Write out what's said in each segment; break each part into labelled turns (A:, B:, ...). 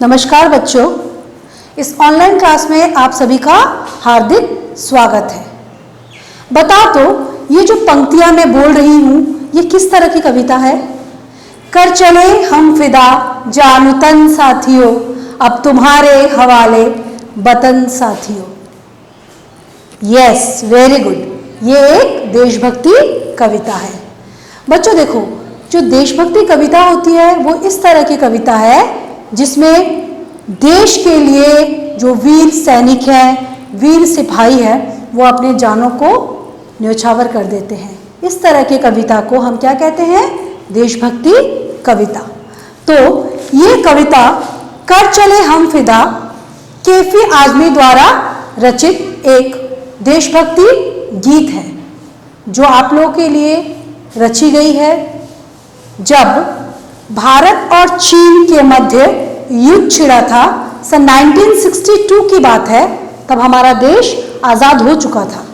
A: नमस्कार बच्चों, इस ऑनलाइन क्लास में आप सभी का हार्दिक स्वागत है। बता तो ये जो पंक्तियां मैं बोल रही हूँ ये किस तरह की कविता है? कर चले हम फिदा जानू तन साथियों, अब तुम्हारे हवाले वतन साथियों। Yes, very good. ये एक देशभक्ति कविता है। बच्चों देखो, जो देशभक्ति कविता होती है वो इस तरह की कविता है जिसमें देश के लिए जो वीर सैनिक हैं, वीर सिपाही हैं, वो अपने जानों को न्यौछावर कर देते हैं। इस तरह की कविता को हम क्या कहते हैं? देशभक्ति कविता। तो ये कविता कर चले हम फिदा कैफी आजमी द्वारा रचित एक देशभक्ति गीत है जो आप लोगों के लिए रची गई है। जब भारत और चीन के मध्य युद्ध छिड़ा था, सन 1962 की बात है, तब हमारा देश आज़ाद हो चुका था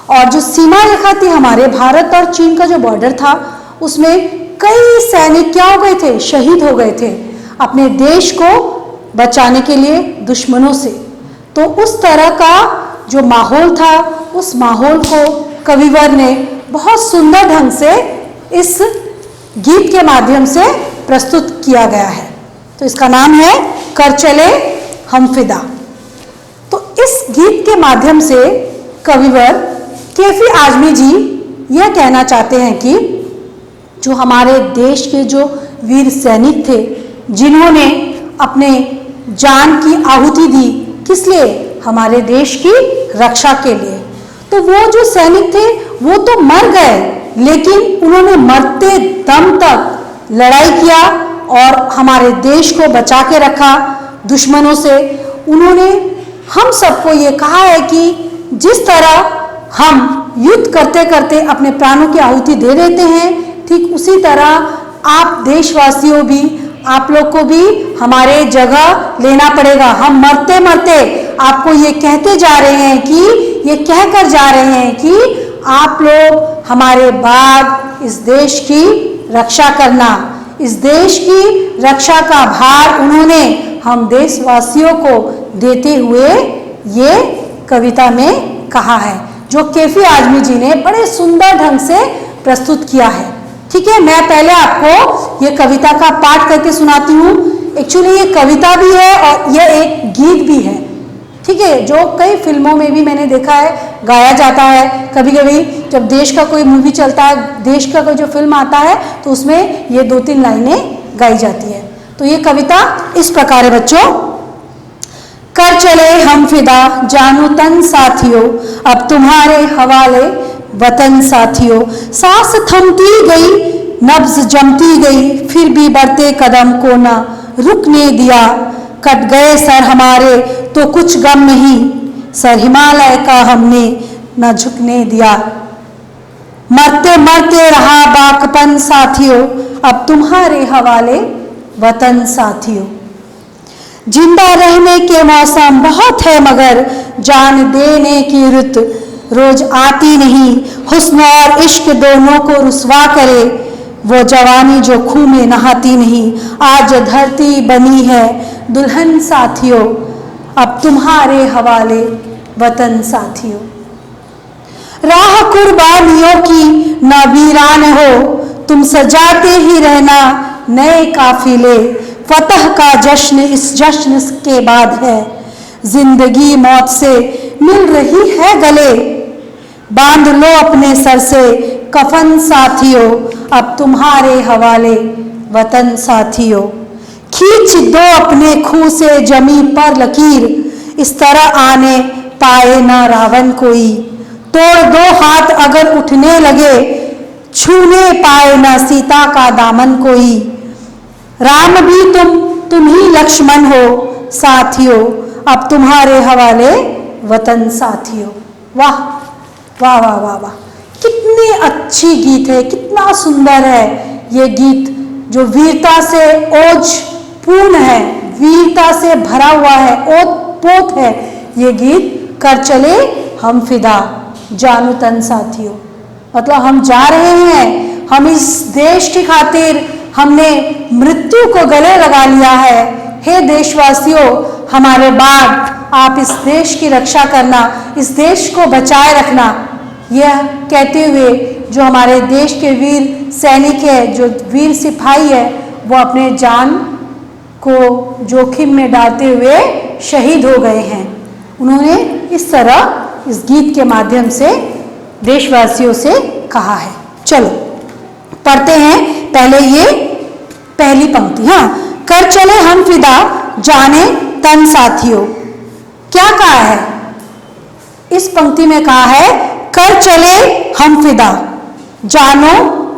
A: और जो सीमा रेखा थी हमारे भारत और चीन का जो बॉर्डर था उसमें कई सैनिक क्या हो गए थे? शहीद हो गए थे अपने देश को बचाने के लिए दुश्मनों से। तो उस तरह का जो माहौल था, उस माहौल को कविवर ने बहुत सुंदर ढंग से इस गीत के माध्यम से प्रस्तुत किया गया है। तो इसका नाम है कर चले हम फिदा। तो इस गीत के माध्यम से कविवर कैफी आजमी जी यह कहना चाहते हैं कि जो हमारे देश के जो वीर सैनिक थे जिन्होंने अपने जान की आहुति दी, किस लिए? हमारे देश की रक्षा के लिए। तो वो जो सैनिक थे वो तो मर गए, लेकिन उन्होंने मरते दम तक लड़ाई किया और हमारे देश को बचा के रखा दुश्मनों से। उन्होंने हम सबको ये कहा है कि जिस तरह हम युद्ध करते करते अपने प्राणों की आहुति दे देते हैं, ठीक उसी तरह आप देशवासियों भी, आप लोग को भी हमारे जगह लेना पड़ेगा। हम मरते मरते आपको ये कहते जा रहे हैं कि ये कहकर जा रहे हैं कि आप लोग हमारे बाद इस देश की रक्षा करना। इस देश की रक्षा का भार उन्होंने हम देशवासियों को देते हुए ये कविता में कहा है, जो कैफी आजमी जी ने बड़े सुंदर ढंग से प्रस्तुत किया है। ठीक है, मैं पहले आपको ये कविता का पाठ करके सुनाती हूँ। एक्चुअली ये कविता भी है और यह एक गीत भी है। ठीक है, जो कई फिल्मों में भी मैंने देखा है गाया जाता है। कभी कभी जब देश का कोई मूवी चलता है, देश का कोई जो फिल्म आता है, तो उसमें ये 2-3 लाइनें गाई जाती है। तो ये कविता इस प्रकार है बच्चों। कर चले हम फिदा जानू तन साथियों, अब तुम्हारे हवाले वतन साथियों। सांस थमती गई, नब्ज जमती गई, फिर भी बढ़ते कदम को ना रुकने दिया। कट गए सर हमारे तो कुछ गम नहीं, सर हिमालय का हमने न झुकने दिया। मरते मरते रहा बाकपन साथियों, अब तुम्हारे हवाले वतन साथियों। जिंदा रहने के मौसम बहुत है मगर जान देने की रुत रोज आती नहीं। हुस्न और इश्क दोनों को रुसवा करे वो जवानी जो खूह में नहाती नहीं। आज धरती बनी है दुल्हन साथियों, अब तुम्हारे हवाले वतन साथियों। राह कुर्बानियों की न वीरान हो, तुम सजाते ही रहना नए काफिले। फतह का जश्न इस जश्न के बाद है, जिंदगी मौत से मिल रही है गले। बांध लो अपने सर से कफन साथियों, अब तुम्हारे हवाले वतन साथियों। खींच दो अपने खूह से जमी पर लकीर, इस तरह आने पाए ना रावण कोई। तोड़ दो हाथ अगर उठने लगे, छूने पाए ना सीता का दामन कोई। राम भी तुम ही लक्ष्मण हो साथियों, अब तुम्हारे हवाले वतन साथियों। वाह वाह वाह वाह वाह, कितनी अच्छी गीत है, कितना सुंदर है ये गीत, जो वीरता से ओज पूर्ण है, वीरता से भरा हुआ है, ओत पोत है ये गीत। कर चले हम फिदा जानू तन साथियों, मतलब हम जा रहे हैं, हम इस देश की खातिर हमने मृत्यु को गले लगा लिया है। हे देशवासियों, हमारे बाद आप इस देश की रक्षा करना, इस देश को बचाए रखना। यह कहते हुए जो हमारे देश के वीर सैनिक है, जो वीर सिपाही है, वो अपने जान को जोखिम में डालते हुए शहीद हो गए हैं। उन्होंने इस तरह इस गीत के माध्यम से देशवासियों से कहा है। चलो पढ़ते हैं पहले ये पहली पंक्ति। हाँ, कर चले हम फिदा जाने तन साथियों। क्या कहा है इस पंक्ति में? कहा है कर चले हम फिदा जानो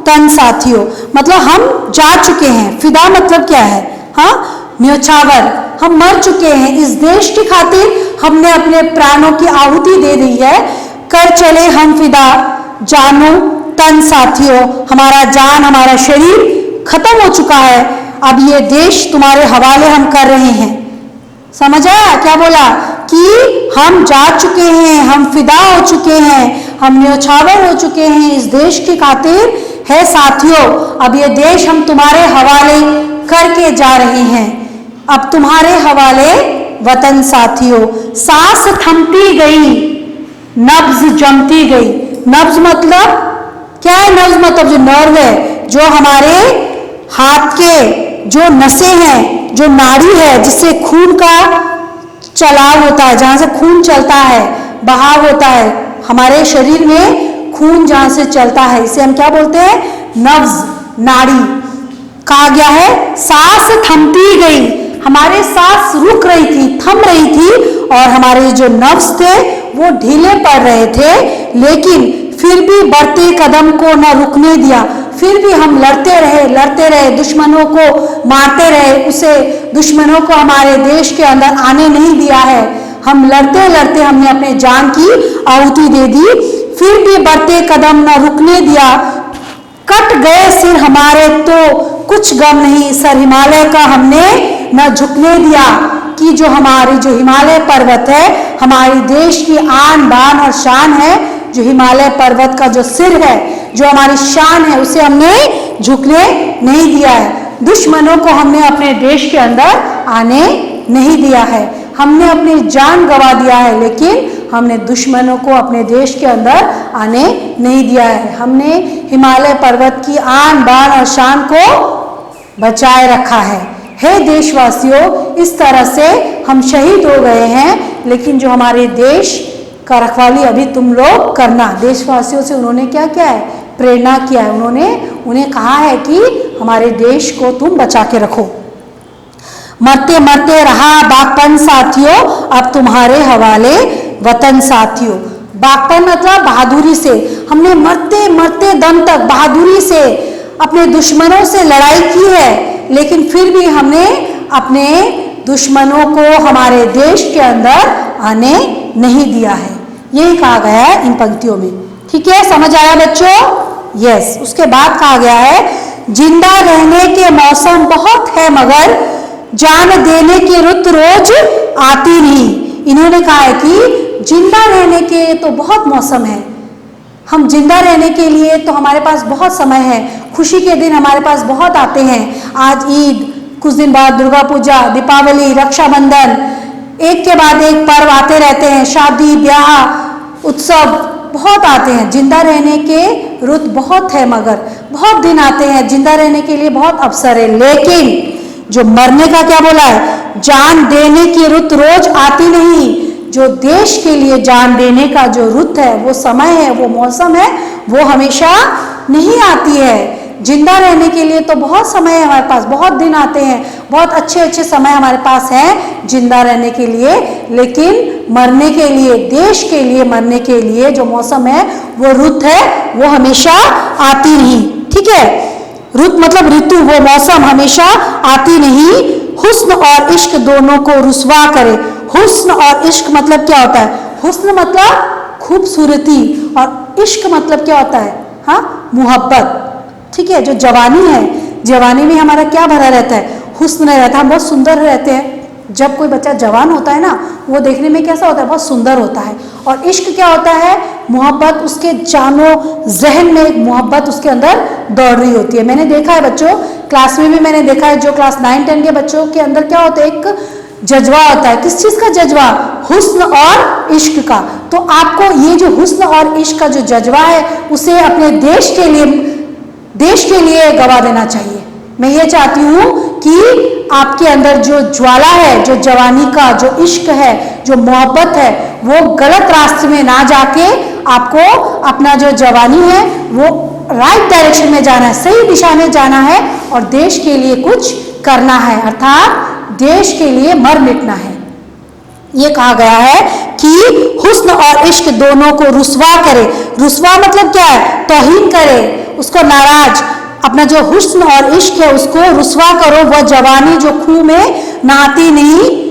A: तन साथियों, मतलब हम जा चुके हैं। फिदा मतलब क्या है? हाँ, न्योछावर, हम मर चुके हैं इस देश की खातिर, हमने अपने प्राणों की आहुति दे दी है। कर चले हम फिदा जानो तन साथियों, हमारा जान, हमारा शरीर खत्म हो चुका है, अब ये देश तुम्हारे हवाले हम कर रहे हैं। समझ आया क्या बोला? कि हम जा चुके हैं, हम फिदा हो चुके हैं, हम न्योछावर हो चुके हैं इस देश की खातिर। है साथियों, अब ये देश हम तुम्हारे हवाले करके जा रहे हैं। अब तुम्हारे हवाले वतन साथियों। सांस थमती गई, नब्ज जमती गई। नब्ज मतलब क्या है? नब्ज मतलब जो नर्व है, जो हमारे हाथ के जो नसें हैं, जो नाड़ी है जिससे खून का चलाव होता है, जहाँ से खून चलता है, बहाव होता है, हमारे शरीर में खून जहाँ से चलता है, इसे हम क्या बोलते हैं? नब्ज, नाड़ी। कहा गया है सांस थमती गई, हमारे सांस रुक रही थी, थम रही थी, और हमारे जो नब्ज थे वो ढीले पड़ रहे थे, लेकिन फिर भी बढ़ते कदम को न रुकने दिया। फिर भी हम लड़ते रहे, दुश्मनों को मारते रहे, उसे दुश्मनों को हमारे देश के अंदर आने नहीं दिया है। हम लड़ते लड़ते हमने अपने जान की आहुति दे दी, फिर भी बढ़ते कदम न रुकने दिया। कट गए सिर हमारे तो कुछ गम नहीं, सर हिमालय का हमने न झुकने दिया। कि जो हमारी जो हिमालय पर्वत है, हमारी देश की आन बान और शान है, जो हिमालय पर्वत का जो सिर है, जो हमारी शान है, उसे हमने झुकने नहीं दिया है। दुश्मनों को हमने अपने देश के अंदर आने नहीं दिया है। हमने अपनी जान गंवा दिया है, लेकिन हमने दुश्मनों को अपने देश के अंदर आने नहीं दिया है। हमने हिमालय पर्वत की आन बान और शान को बचाए रखा है। हे देशवासियों, इस तरह से हम शहीद हो गए हैं, लेकिन जो हमारे देश का रखवाली अभी तुम लोग करना। देशवासियों से उन्होंने क्या किया है? प्रेरणा किया है। उन्होंने उन्हें कहा है कि हमारे देश को तुम बचा के रखो। मरते मरते रहा बागपन साथियों, अब तुम्हारे हवाले वतन साथियों। बागपन मतलब बहादुरी से, हमने मरते मरते दम तक बहादुरी से अपने दुश्मनों से लड़ाई की है, लेकिन फिर भी हमने अपने दुश्मनों को हमारे देश के अंदर आने नहीं दिया है। यही कहा गया है इन पंक्तियों में। ठीक है, समझ आया बच्चों? यस। उसके बाद कहा गया है जिंदा रहने के मौसम बहुत है, मगर जान देने की रुत रोज आती नहीं। इन्होंने कहा है कि जिंदा रहने के तो बहुत मौसम है, हम जिंदा रहने के लिए तो हमारे पास बहुत समय है, खुशी के दिन हमारे पास बहुत आते हैं। आज ईद, कुछ दिन बाद दुर्गा पूजा, दीपावली, रक्षाबंधन, एक के बाद एक पर्व आते रहते हैं, शादी ब्याह उत्सव बहुत आते हैं। जिंदा रहने के रुत बहुत है, मगर बहुत दिन आते हैं, जिंदा रहने के लिए बहुत अवसर है, लेकिन जो मरने का क्या बोला है? जान देने की रुत रोज आती नहीं। जो देश के लिए जान देने का जो रुत है, वो समय है, वो मौसम है, वो हमेशा नहीं आती है। जिंदा रहने के लिए तो बहुत समय है हमारे पास, बहुत दिन आते हैं, बहुत अच्छे अच्छे समय हमारे पास हैं जिंदा रहने के लिए, लेकिन मरने के लिए, देश के लिए मरने के लिए जो मौसम है, वो रुत है, वो हमेशा आती नहीं। ठीक है, रुत मतलब ऋतु, वो मौसम हमेशा आती नहीं। हुस्न और इश्क दोनों को रुसवा करे। हुस्न और इश्क मतलब क्या होता है? हुस्न मतलब खूबसूरती, और इश्क मतलब क्या होता है? हाँ, मोहब्बत। ठीक है, जो जवानी है, जवानी में हमारा क्या भरा रहता है? हुस्न रहता है, हम बहुत सुंदर रहते हैं। जब कोई बच्चा जवान होता है ना, वो देखने में कैसा होता है? बहुत सुंदर होता है। और इश्क क्या होता है? मोहब्बत उसके जानो जहन में एक मोहब्बत उसके अंदर दौड़ रही होती है। मैंने देखा है बच्चों, क्लास में भी मैंने देखा है, जो क्लास 9-10 के बच्चों के अंदर क्या होता है, एक जज्बा होता है। किस चीज का जज्बा? हुस्न और इश्क का। तो आपको ये जो हुस्न और इश्क का जो जज्बा है उसे अपने देश के लिए गवा देना चाहिए। मैं ये चाहती हूँ कि आपके अंदर जो ज्वाला है, जो जवानी का जो इश्क है, जो मोहब्बत है, वो गलत रास्ते में ना जाके आपको अपना जो जवानी है वो राइट डायरेक्शन में जाना है, सही दिशा में जाना है और देश के लिए कुछ करना है, अर्थात देश के लिए मर मिटना है। ये कहा गया है कि हुस्न और इश्क दोनों को रुस्वा करे। रुस्वा मतलब क्या है? तौहीन करे, उसको नाराज। अपना जो हुस्न और इश्क है उसको रुस्वा करो। वह जवानी जो खूह में नहाती नहीं,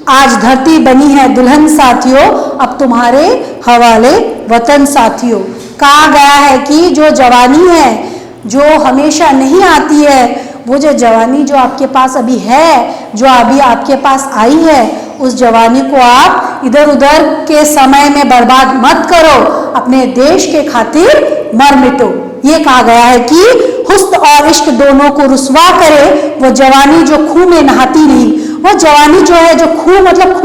A: आज धरती बनी है दुल्हन साथियों, अब तुम्हारे हवाले वतन साथियों। कहा गया है कि जो जवानी है जो हमेशा नहीं आती है, वो जो जवानी जो आपके पास अभी है, जो अभी आपके पास आई है, उस जवानी को आप इधर उधर के समय में बर्बाद मत करो, अपने देश के खातिर मर मिटो। ये कहा गया है कि हुस्न और इश्क दोनों को रुस्वा करे, वो जवानी जो खून में नहाती नहीं। वो जवानी जो है, जो खून मतलब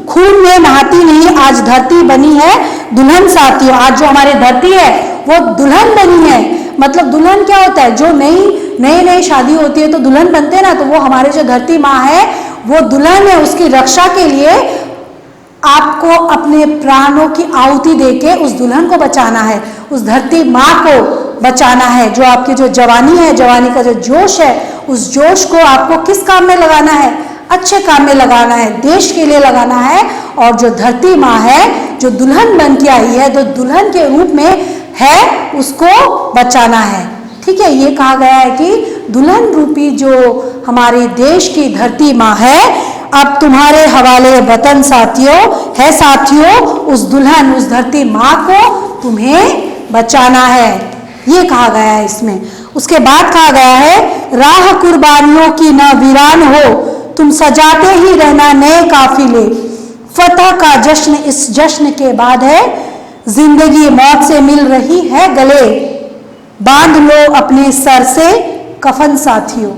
A: खून में नहाती नहीं, आज धरती बनी है दुल्हन साथियों। आज जो हमारी धरती है वो दुल्हन बनी है। मतलब दुल्हन क्या होता है? जो नई शादी होती है तो दुल्हन बनते हैं ना, तो वो हमारे जो धरती माँ है वो दुल्हन है। उसकी रक्षा के लिए आपको अपने प्राणों की आहुति देके उस दुल्हन को बचाना है, उस धरती माँ को बचाना है। जो आपकी जो जवानी है, जवानी का जो जोश है, उस जोश को आपको किस काम में लगाना है? अच्छे काम में लगाना है, देश के लिए लगाना है। और जो धरती माँ है, जो दुल्हन बन के आई है, जो दुल्हन के रूप में है, उसको बचाना है। ठीक है, ये कहा गया है कि दुल्हन रूपी जो हमारे देश की धरती माँ है, अब तुम्हारे हवाले वतन साथियों है। साथियों, उस दुल्हन, उस धरती माँ को तुम्हें बचाना है, ये कहा गया है इसमें। उसके बाद कहा गया है, राह कुर्बानियों की न वीरान हो, तुम सजाते ही रहना नए काफिले। फतह का जश्न इस जश्न के बाद है, जिंदगी मौत से मिल रही है गले। बांध लो अपने सर से कफन साथियों।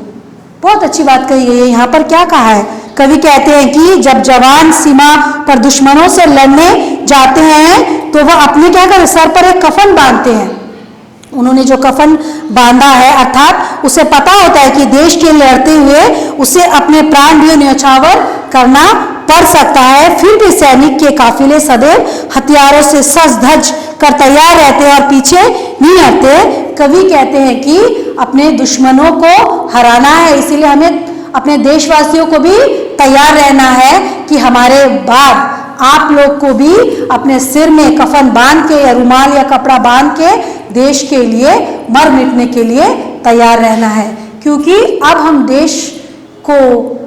A: बहुत अच्छी बात कही गई है। यहाँ पर क्या कहा है? कवि कहते हैं कि जब जवान सीमा पर दुश्मनों से लड़ने जाते हैं तो वह अपने क्या करते? सर पर एक कफन बांधते हैं। उन्होंने जो कफन बांधा है, अर्थात उसे पता होता है कि देश के लिए लड़ते हुए उसे अपने प्राण भी न्यौछावर करना पड़ सकता है। फिर भी सैनिक के काफिले सदैव हथियारों से सज धज कर तैयार रहते हैं और पीछे नहीं हटते। कवि कहते हैं कि अपने दुश्मनों को हराना है, इसीलिए हमें अपने देशवासियों को भी तैयार रहना है कि हमारे बाद आप लोग को भी अपने सिर में कफन बांध के या रुमाल या कपड़ा बांध के देश के लिए मर मिटने के लिए तैयार रहना है। क्योंकि अब हम देश को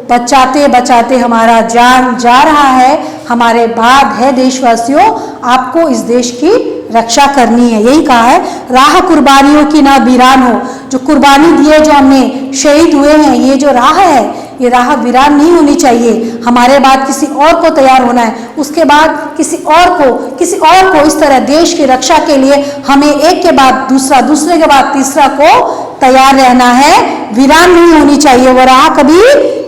A: बचाते बचाते हमारा जान जा रहा है, हमारे बाद है देशवासियों, आपको इस देश की रक्षा करनी है। यही कहा है, राह कुर्बानियों की ना वीरान हो। जो कुर्बानी दिए, जो हमने शहीद हुए हैं, ये जो राह है, ये राह वीरान नहीं होनी चाहिए। हमारे बाद किसी और को तैयार होना है, उसके बाद किसी और को इस तरह देश की रक्षा के लिए हमें एक के बाद दूसरा, दूसरे के बाद तीसरा को तैयार रहना है। वीरान नहीं होनी चाहिए वो राह, कभी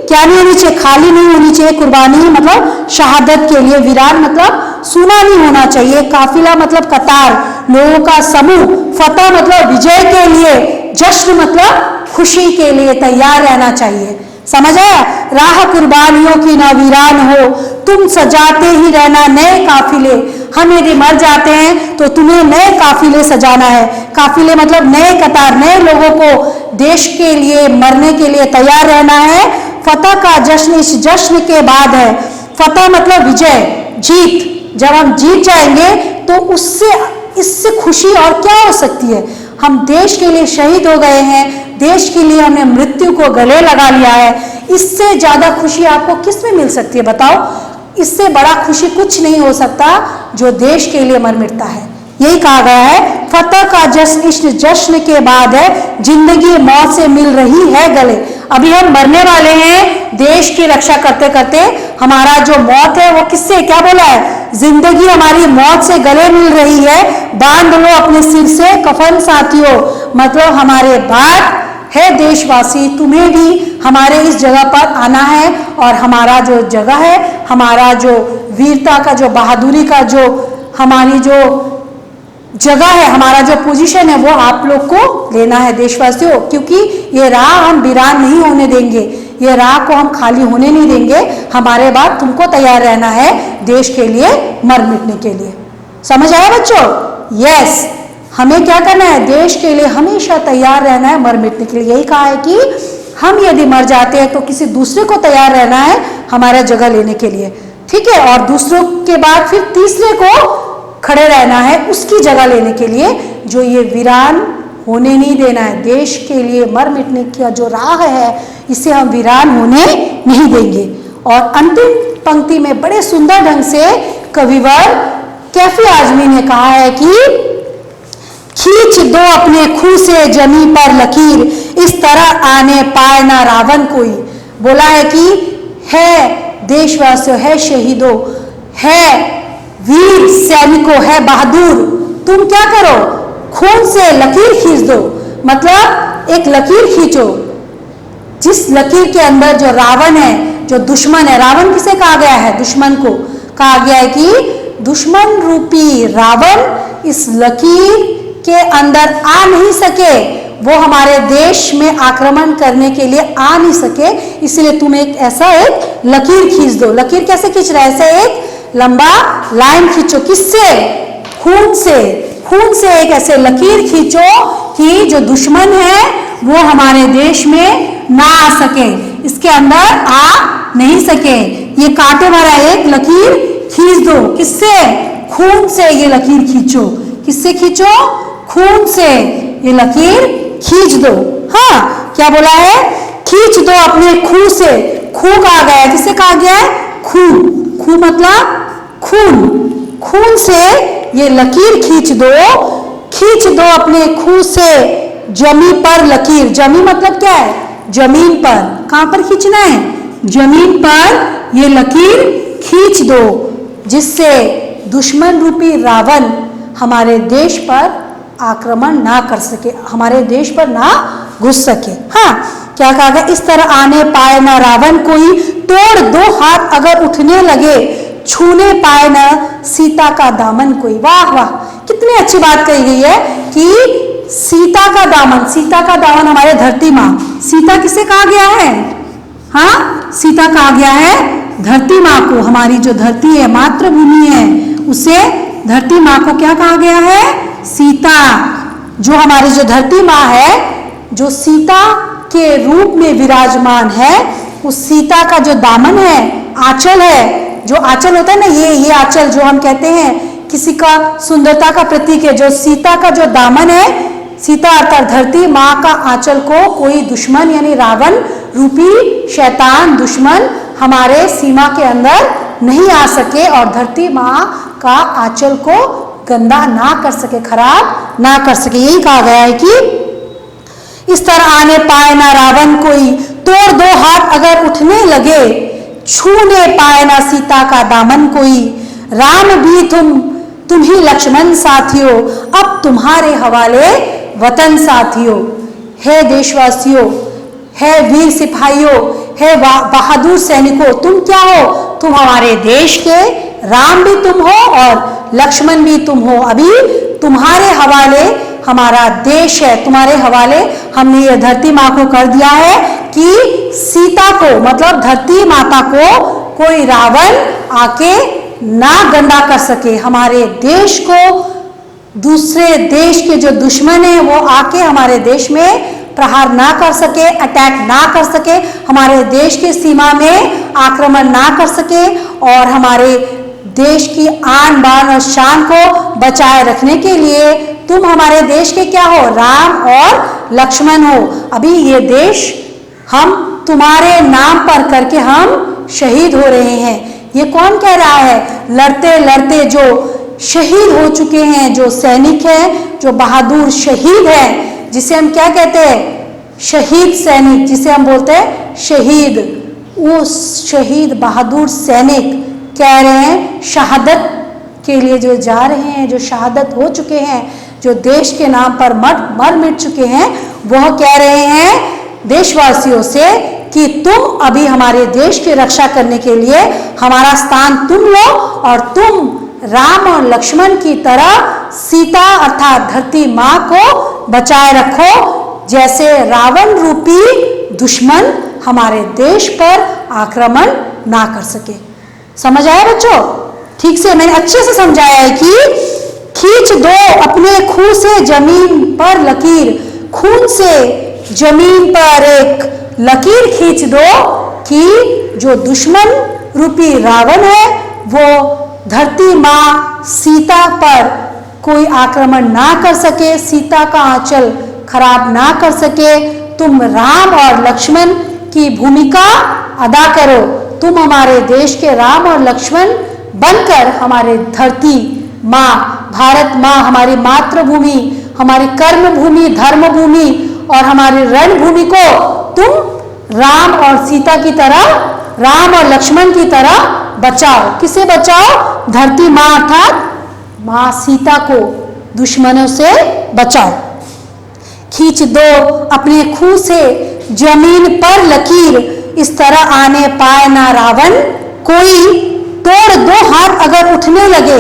A: क्या नहीं होनी चाहिए? खाली नहीं होनी चाहिए। कुर्बानी मतलब शहादत के लिए, वीरान मतलब सूना नहीं होना चाहिए। काफिला मतलब कतार, लोगों का समूह। फतह मतलब विजय के लिए, जश्न मतलब खुशी के लिए तैयार रहना चाहिए। समझ आया? राह कुर्बानियों की ना वीरान हो, तुम सजाते ही रहना नए काफिले। हम यदि मर जाते हैं तो तुम्हें नए काफिले सजाना है। काफिले मतलब नए कतार, नए लोगों को देश के लिए मरने के लिए तैयार रहना है। फतह का जश्न इस जश्न के बाद है। फतह मतलब विजय, जीत। जब हम जीत जाएंगे तो इससे खुशी और क्या हो सकती है? हम देश के लिए शहीद हो गए हैं, देश के लिए हमने मृत्यु को गले लगा लिया है। इससे ज्यादा खुशी आपको किस में मिल सकती है? बताओ। इससे बड़ा खुशी कुछ नहीं हो सकता जो देश के लिए मर मिटता है। यही कहा गया है, फतह का जश्न इस जश्न के बाद है, जिंदगी मौत से मिल रही है गले। अभी हम मरने वाले हैं देश की रक्षा करते करते। हमारा जो मौत है वो किससे, क्या बोला है? जिंदगी हमारी मौत से गले मिल रही है, बांध लो अपने सिर से कफन साथियों। मतलब हमारे बाद है देशवासी, तुम्हें भी हमारे इस जगह पर आना है और हमारा जो जगह है, हमारा जो वीरता का, जो बहादुरी का, जो हमारी जो जगह है, हमारा जो पोजीशन है, वो आप लोग को लेना है देशवासियों। क्योंकि ये राह हम वीरान नहीं होने देंगे, ये राह को हम खाली होने नहीं देंगे। हमारे बाद तुमको तैयार रहना है देश के लिए मर मिटने के लिए। समझ आया बच्चों? यस, हमें क्या करना है? देश के लिए हमेशा तैयार रहना है, मर मिटने के लिए। यही कहा है कि हम यदि मर जाते हैं तो किसी दूसरे को तैयार रहना है हमारा जगह लेने के लिए, ठीक है। और दूसरों के बाद फिर तीसरे को खड़े रहना है उसकी जगह लेने के लिए, जो ये वीरान होने नहीं देना है। देश के लिए मर मिटने की जो राह है, इसे हम वीरान होने नहीं देंगे। और अंतिम पंक्ति में बड़े सुंदर ढंग से कविवर कैफी आजमी ने कहा है कि खींच दो अपने खूह से जमी पर लकीर, इस तरह आने पाए ना रावण कोई। बोला है कि है देशवासियों, है शहीदों, है वीर सैनिकों, है बहादुर, तुम क्या करो? खून से लकीर खींच दो। मतलब एक लकीर खींचो, जिस लकीर के अंदर जो रावण है, जो दुश्मन है, रावण किसे कहा गया है? दुश्मन को कहा गया है कि दुश्मन रूपी रावण इस लकीर के अंदर आ नहीं सके, वो हमारे देश में आक्रमण करने के लिए आ नहीं सके। इसलिए तुम एक ऐसा एक लकीर खींच दो। लकीर कैसे खींच रहा है? ऐसे एक लंबा लाइन खींचो। किससे? खून से। खून से एक ऐसे लकीर खींचो कि जो दुश्मन है वो हमारे देश में ना आ सके, इसके अंदर आ नहीं सके। ये कांटे वाला एक लकीर खींच दो। किससे? खून से ये लकीर खींचो। किससे खींचो? खून से ये लकीर खींच दो। हाँ, क्या बोला है? खींच दो अपने खूह से। खूह कहा गया है, किसे कहा गया है? खूह। खूह मतलब खून। खून से ये लकीर खींच दो। खींच दो अपने खूह से जमी पर लकीर। जमी मतलब क्या है? जमीन पर। कहां पर खींचना है? जमीन पर ये लकीर खींच दो, जिससे दुश्मन रूपी रावण हमारे देश पर आक्रमण ना कर सके, हमारे देश पर ना घुस सके। हाँ, क्या कहा गया? इस तरह आने पाए ना रावण कोई, तोड़ दो हाथ अगर उठने लगे, छूने पाए ना सीता का दामन कोई। वाह वाह, कितनी अच्छी बात कही गई है कि सीता का दामन। सीता का दामन हमारे धरती माँ। सीता किसे कहा गया है? हाँ, सीता कहा गया है धरती माँ को। हमारी जो धरती है, मातृभूमि है, उसे धरती माँ को क्या कहा गया है? सीता। जो हमारी जो धरती माँ है, जो सीता के रूप में विराजमान है, उस सीता का जो दामन है, आंचल है, जो आंचल होता है ना, ये आंचल जो हम कहते हैं किसी का सुंदरता का प्रतीक है। जो सीता का जो दामन है, सीता अर्थात धरती माँ का आंचल को कोई दुश्मन यानी रावण रूपी शैतान दुश्मन हमारे सीमा के अंदर नहीं आ सके और धरती माँ का आंचल को गंदा ना कर सके, खराब ना कर सके। यही कहा गया है कि इस तरह आने पाए ना रावण कोई, तोड़ दो हाथ अगर उठने लगे, छूने पाए ना सीता का दामन कोई। राम भी तुम ही लक्ष्मण साथियों, अब तुम्हारे हवाले वतन साथियों। है देशवासियों, है वीर सिपाहियों, है बहादुर सैनिकों, तुम क्या हो? तुम हमारे देश के राम भी तुम हो और लक्ष्मण भी तुम हो। अभी तुम्हारे हवाले हमारा देश है, तुम्हारे हवाले हमने ये धरती माँ को कर दिया है कि सीता को मतलब धरती माता को कोई रावण आके ना गंदा कर सके। हमारे देश को दूसरे देश के जो दुश्मन है वो आके हमारे देश में प्रहार ना कर सके, अटैक ना कर सके, हमारे देश की सीमा में आक्रमण ना कर सके और हमारे देश की आन बान और शान को बचाए रखने के लिए तुम हमारे देश के क्या हो? राम और लक्ष्मण हो। अभी ये देश हम तुम्हारे नाम पर करके हम शहीद हो रहे हैं। ये कौन कह रहा है? लड़ते लड़ते जो शहीद हो चुके हैं, जो सैनिक हैं, जो बहादुर शहीद हैं, जिसे हम क्या कहते हैं? शहीद सैनिक, जिसे हम बोलते हैं शहीद। वो शहीद बहादुर सैनिक कह रहे हैं शहादत के लिए जो जा रहे हैं, जो शहादत हो चुके हैं, जो देश के नाम पर मर मिट चुके हैं, वह कह रहे हैं देशवासियों से कि तुम अभी हमारे देश की रक्षा करने के लिए हमारा स्थान तुम लो और तुम राम और लक्ष्मण की तरह सीता अर्थात धरती माँ को बचाए रखो, जैसे रावण रूपी दुश्मन हमारे देश पर आक्रमण ना कर सके। समझ आया बच्चों? ठीक से मैंने अच्छे से समझाया है कि खींच दो अपने खून से जमीन पर लकीर, खून से जमीन पर एक लकीर खींच दो कि जो दुश्मन रूपी रावण है वो धरती माँ सीता पर कोई आक्रमण ना कर सके, सीता का आंचल खराब ना कर सके। तुम राम और लक्ष्मण की भूमिका अदा करो, तुम हमारे देश के राम और लक्ष्मण बनकर हमारे धरती माँ भारत माँ, हमारी मातृभूमि, हमारी कर्म भूमि, धर्म भूमि और हमारी रणभूमि को तुम राम और सीता की तरह, राम और लक्ष्मण की तरह बचाओ। किसे बचाओ? धरती माँ अर्थात माँ सीता को दुश्मनों से बचाओ। खींच दो अपने खून से जमीन पर लकीर, इस तरह आने पाए ना रावण कोई, तोड़ दो हाथ अगर उठने लगे,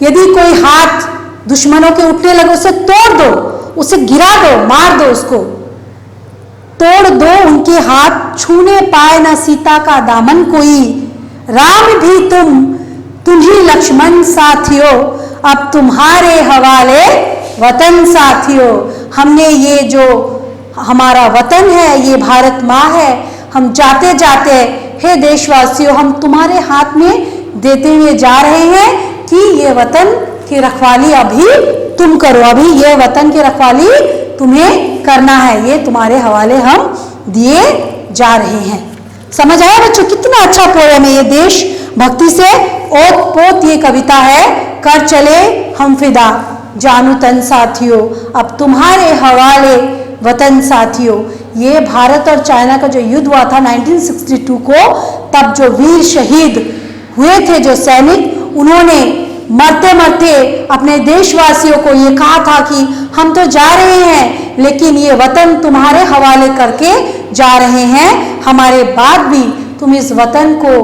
A: यदि कोई हाथ दुश्मनों के उठने लगे उसे तोड़ दो, उसे गिरा दो, मार दो उसको, तोड़ दो उनके हाथ, छूने पाए ना सीता का दामन कोई। राम भी तुम्ही लक्ष्मण साथियों, अब तुम्हारे हवाले वतन साथियों। हमने ये जो हमारा वतन है, ये भारत माँ है, हम जाते जाते हे देशवासियों हम तुम्हारे हाथ में देते हुए जा रहे हैं कि ये वतन की रखवाली अभी तुम करो, अभी ये वतन की रखवाली तुम्हें करना है, ये तुम्हारे हवाले हम दिए जा रहे हैं। समझ आया बच्चों? कितना अच्छा पोएम है ये, देश भक्ति से ओत पोत ये कविता है। कर चले हम फिदा जानू तन साथियों, अब तुम्हारे हवाले वतन साथियों। ये भारत और चाइना का जो युद्ध हुआ था 1962 को, तब जो वीर शहीद हुए थे जो सैनिक, उन्होंने मरते मरते अपने देशवासियों को ये कहा था कि हम तो जा रहे हैं लेकिन ये वतन तुम्हारे हवाले करके जा रहे हैं, हमारे बाद भी तुम इस वतन को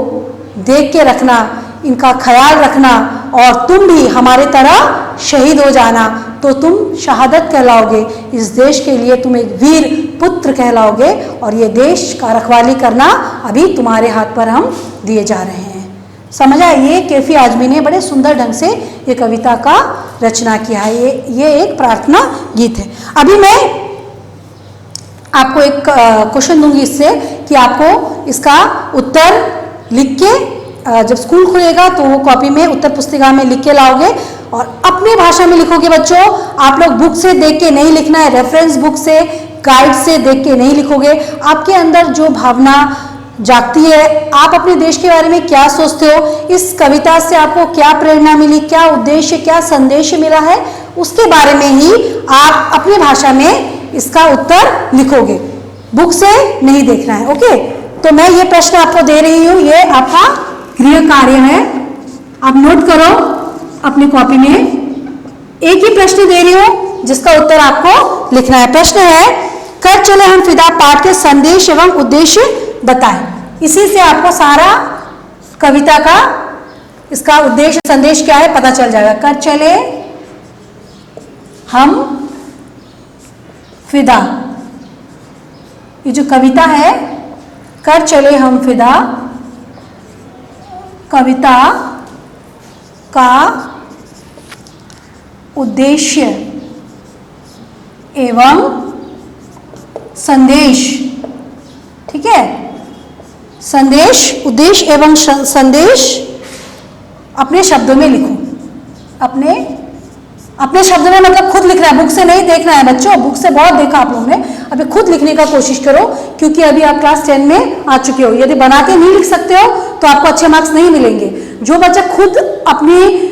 A: देख के रखना, इनका ख्याल रखना और तुम भी हमारे तरह शहीद हो जाना तो तुम शहादत कहलाओगे, इस देश के लिए तुम एक वीर पुत्र कहलाओगे और ये देश का रखवाली करना अभी तुम्हारे हाथ पर हम दिए जा रहे हैं। समझा? ये कैफी आजमी ने बड़े सुंदर ढंग से ये कविता का रचना किया है। ये एक प्रार्थना गीत है। अभी मैं आपको एक क्वेश्चन दूंगी इससे कि आपको इसका उत्तर लिख के जब स्कूल खुलेगा तो वो कॉपी में उत्तर पुस्तिका में लिख के लाओगे और अपनी भाषा में लिखोगे। बच्चों आप लोग बुक से देख के नहीं लिखना है, रेफरेंस बुक से गाइड से देख के नहीं लिखोगे। आपके अंदर जो भावना जागती है, आप अपने देश के बारे में क्या सोचते हो, इस कविता से आपको क्या प्रेरणा मिली, क्या उद्देश्य, क्या संदेश मिला है, उसके बारे में ही आप अपनी भाषा में इसका उत्तर लिखोगे, बुक से नहीं देखना है। ओके, तो मैं ये प्रश्न आपको दे रही हूँ, ये आपका गृह कार्य है, आप नोट करो अपनी कॉपी में। एक ही प्रश्न दे रही हूँ जिसका उत्तर आपको लिखना है। प्रश्न है, कर चले हम फिदा पाठ के संदेश एवं उद्देश्य बताएं। इसी से आपको सारा कविता का इसका उद्देश्य संदेश क्या है पता चल जाएगा। कर चले हम फिदा, ये जो कविता है कर चले हम फिदा, कविता का उद्देश्य एवं संदेश, ठीक है, संदेश, उद्देश्य एवं संदेश अपने शब्दों में लिखो। अपने शब्दों में मतलब खुद लिखना है, बुक से नहीं देखना है बच्चों। बुक से बहुत देखा आप लोगों ने, अभी खुद लिखने का कोशिश करो क्योंकि अभी आप क्लास 10 में आ चुके हो। यदि बना के नहीं लिख सकते हो तो आपको अच्छे मार्क्स नहीं मिलेंगे। जो बच्चा खुद अपनी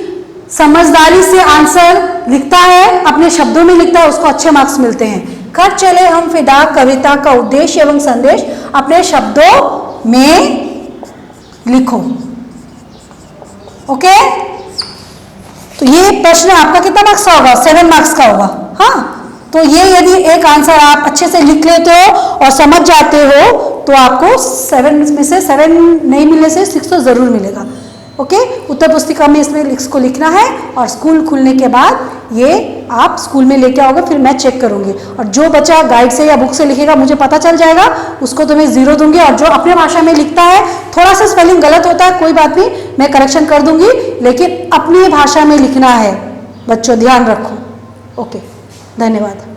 A: समझदारी से आंसर लिखता है, अपने शब्दों में लिखता है, उसको अच्छे मार्क्स मिलते हैं। कर चले हम फिदा कविता का उद्देश्य एवं संदेश अपने शब्दों में लिखो। ओके, तो ये प्रश्न आपका कितना मार्क्स का होगा? 7 मार्क्स का होगा। हाँ, तो ये यदि एक आंसर आप अच्छे से लिख लेते हो और समझ जाते हो तो आपको 7 में से 7 नहीं मिलने से 6 तो जरूर मिलेगा। ओके, उत्तर पुस्तिका में इसमें इसको लिखना है और स्कूल खुलने के बाद ये आप स्कूल में लेके आओगे, फिर मैं चेक करूंगी और जो बच्चा गाइड से या बुक से लिखेगा मुझे पता चल जाएगा, उसको तो मैं 0 दूंगी। और जो अपने भाषा में लिखता है, थोड़ा सा स्पेलिंग गलत होता है, कोई बात नहीं, मैं करेक्शन कर दूंगी, लेकिन अपनी भाषा में लिखना है बच्चों, ध्यान रखो। ओके, धन्यवाद।